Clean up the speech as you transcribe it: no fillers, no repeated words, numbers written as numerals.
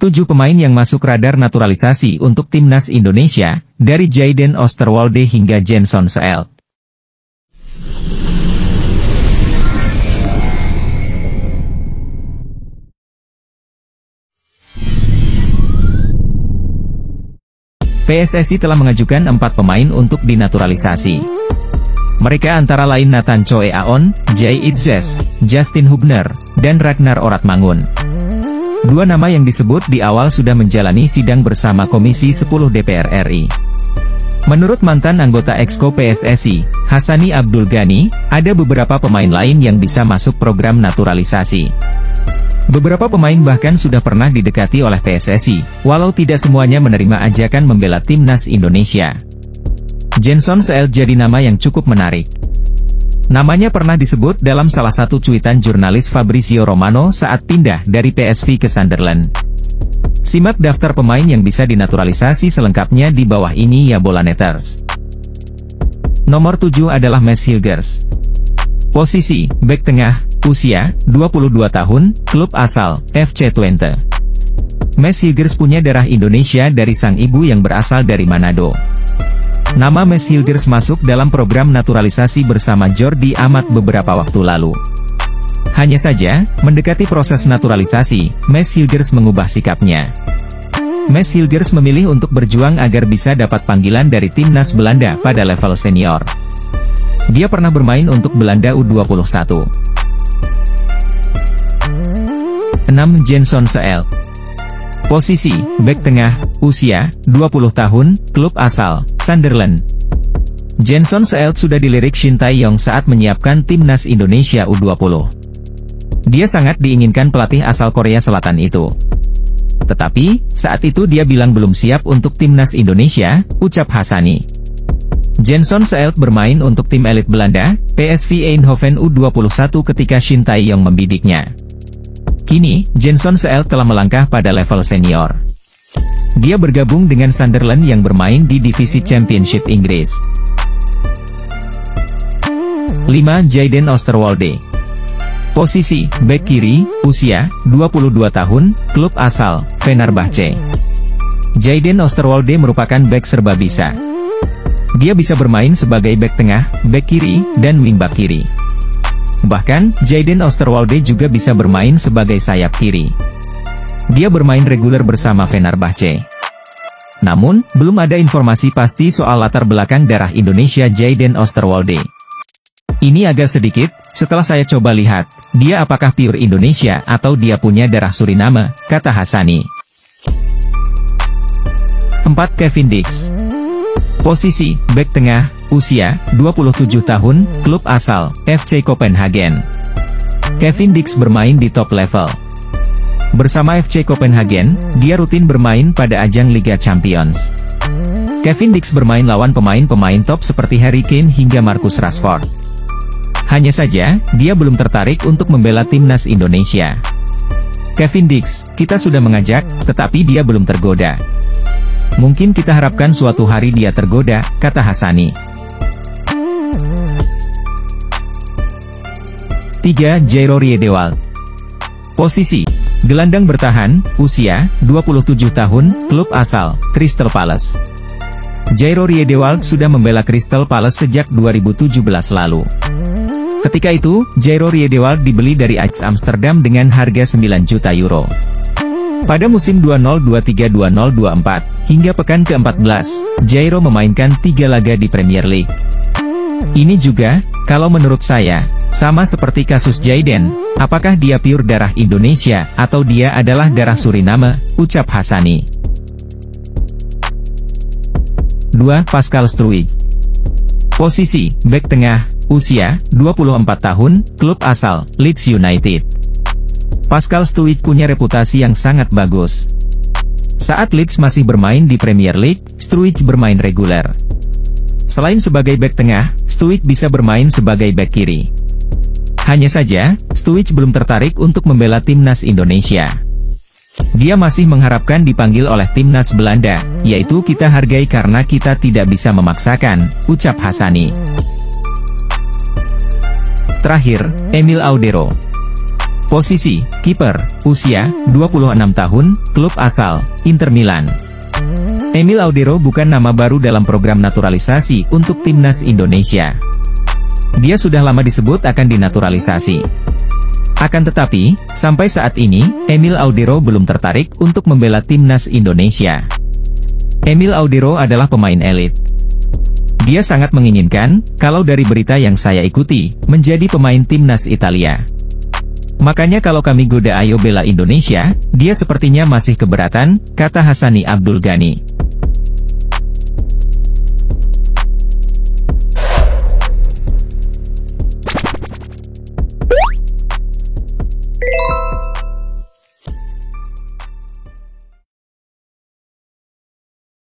7 pemain yang masuk radar naturalisasi untuk timnas Indonesia, dari Jayden Oosterwolde hingga Jenson Seelt. PSSI telah mengajukan 4 pemain untuk dinaturalisasi. Mereka antara lain Nathan Choe Aon, Jay Itzes, Justin Hubner, dan Ragnar Oratmangun. 2 nama yang disebut di awal sudah menjalani sidang bersama Komisi 10 DPR RI. Menurut mantan anggota Exco PSSI, Hassani Abdul Ghani, ada beberapa pemain lain yang bisa masuk program naturalisasi. Beberapa pemain bahkan sudah pernah didekati oleh PSSI, walau tidak semuanya menerima ajakan membela timnas Indonesia. Jenson Seelt jadi nama yang cukup menarik. Namanya pernah disebut dalam salah satu cuitan jurnalis Fabrizio Romano saat pindah dari PSV ke Sunderland. Simak daftar pemain yang bisa dinaturalisasi selengkapnya di bawah ini ya Bolaneters. Nomor 7 adalah Mads Hilgers. Posisi, bek tengah, usia, 22 tahun, klub asal, FC Twente. Mads Hilgers punya darah Indonesia dari sang ibu yang berasal dari Manado. Nama Mads Hilgers masuk dalam program naturalisasi bersama Jordi Amat beberapa waktu lalu. Hanya saja, mendekati proses naturalisasi, Mads Hilgers mengubah sikapnya. Mads Hilgers memilih untuk berjuang agar bisa dapat panggilan dari timnas Belanda pada level senior. Dia pernah bermain untuk Belanda U21. 6. Jenson Seelt. Posisi, bek tengah, usia, 20 tahun, klub asal, Sunderland. Jenson Seelt sudah dilirik Shin Tae-yong saat menyiapkan timnas Indonesia U20. Dia sangat diinginkan pelatih asal Korea Selatan itu. Tetapi, saat itu dia bilang belum siap untuk timnas Indonesia, ucap Hassani. Jenson Seelt bermain untuk tim elit Belanda, PSV Eindhoven U21 ketika Shin Tae-yong membidiknya. Kini, Jenson Seelt telah melangkah pada level senior. Dia bergabung dengan Sunderland yang bermain di divisi Championship Inggris. 5. Jayden Oosterwolde. Posisi, bek kiri, usia, 22 tahun, klub asal, Fenerbahce. Jayden Oosterwolde merupakan bek serba bisa. Dia bisa bermain sebagai bek tengah, bek kiri, dan wingback kiri. Bahkan, Jayden Oosterwolde juga bisa bermain sebagai sayap kiri. Dia bermain reguler bersama Fenerbahce. Namun, belum ada informasi pasti soal latar belakang darah Indonesia Jayden Oosterwolde. Ini agak sedikit, setelah saya coba lihat, dia apakah pure Indonesia atau dia punya darah Suriname, kata Hassani. 4. Kevin Dix. Posisi, bek tengah, usia, 27 tahun, klub asal, FC Copenhagen. Kevin Dix bermain di top level. Bersama FC Copenhagen, dia rutin bermain pada ajang Liga Champions. Kevin Dix bermain lawan pemain-pemain top seperti Harry Kane hingga Marcus Rashford. Hanya saja, dia belum tertarik untuk membela timnas Indonesia. Kevin Dix, kita sudah mengajak, tetapi dia belum tergoda. Mungkin kita harapkan suatu hari dia tergoda, kata Hassani. 3. Jairo Riedewald. Posisi, gelandang bertahan, usia, 27 tahun, klub asal, Crystal Palace. Jairo Riedewald sudah membela Crystal Palace sejak 2017 lalu. Ketika itu, Jairo Riedewald dibeli dari Ajax Amsterdam dengan harga 9 juta euro. Pada musim 2023-2024, hingga pekan ke-14, Jairo memainkan 3 laga di Premier League. Ini juga, kalau menurut saya, sama seperti kasus Jayden, apakah dia pure darah Indonesia, atau dia adalah darah Suriname, ucap Hassani. 2. Pascal Struijk. Posisi, bek tengah, usia, 24 tahun, klub asal, Leeds United. Pascal Struijk punya reputasi yang sangat bagus. Saat Leeds masih bermain di Premier League, Struijk bermain reguler. Selain sebagai bek tengah, Struijk bisa bermain sebagai bek kiri. Hanya saja, Struijk belum tertarik untuk membela timnas Indonesia. Dia masih mengharapkan dipanggil oleh timnas Belanda, yaitu kita hargai karena kita tidak bisa memaksakan, ucap Hassani. Terakhir, Emil Audero. Posisi, kiper, usia, 26 tahun, klub asal, Inter Milan. Emil Audero bukan nama baru dalam program naturalisasi untuk timnas Indonesia. Dia sudah lama disebut akan dinaturalisasi. Akan tetapi, sampai saat ini, Emil Audero belum tertarik untuk membela timnas Indonesia. Emil Audero adalah pemain elit. Dia sangat menginginkan, kalau dari berita yang saya ikuti, menjadi pemain timnas Italia. Makanya kalau kami goda ayo bela Indonesia, dia sepertinya masih keberatan, kata Hassani Abdul Ghani.